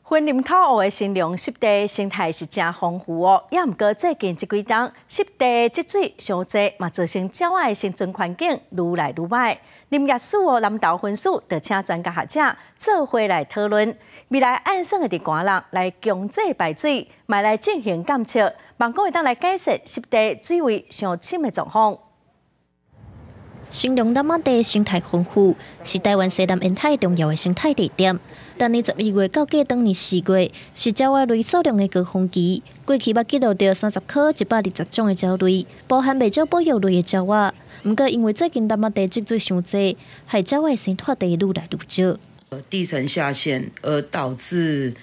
云林口湖的新隆湿地生态是真丰富哦，也毋过最近这几冬湿地积水伤济，嘛造成鸟仔的生存环境愈来愈歹。林业署哦南投分署就请专家学者做伙来讨论，未来按算会伫寒人来强制排水，嘛来进行监测，望讲会当来解释湿地水位上深的状况。新隆南仔地生态丰富，是台湾西南沿海重要的生态地点。当年11月到过当年4月，是鸟仔类数量的高峰期。过去捌记录到30颗120种的鸟类，包含未少保育类的鸟仔。不过因为最近南仔地积水伤济，害鸟仔的生态地愈来愈少。地层下陷而导致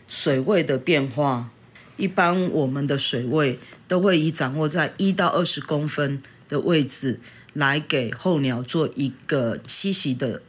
水位的变化。一般我们的水位都会以掌握在1到20公分的位置来给候鸟做一个栖息的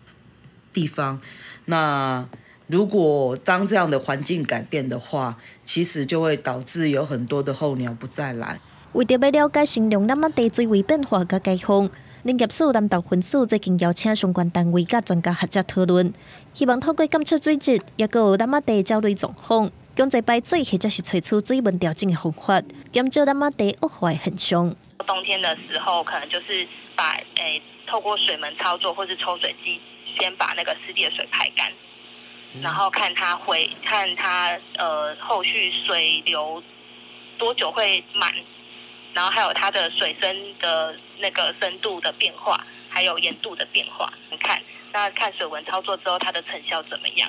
地方。那如果当这样的环境改变的话，其实就会导致有很多的候鸟不再来。为着要了解新隆南仔地水位变化甲解放，林业署南投分署最近邀请相关单位甲专家学者讨论，希望透过监测水质，也佮有南仔地鸟类状况，强制排水或者是找出水文调整的方法，减少南仔地恶化的现象。冬天的时候，可能就是把透过水门操作或是抽水机，先把那个湿地的水排干，然后看它后续水流多久会满，然后还有它的水深的那个深度的变化，还有盐度的变化，看水文操作之后它的成效怎么样。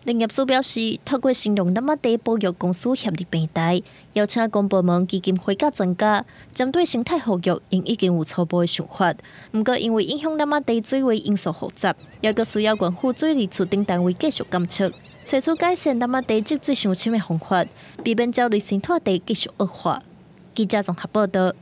林业署表示，透过新隆南仔地保育公司协力平台，邀请公部门、基金会甲专家，针对生态保育，因已经有初步的想法。不过，因为影响南仔地水位因素复杂，也佫需要县府水利处等单位继续监测，找出改善南仔地积水上深的方法，避免鸟类生态地继续恶化。记者综合报道。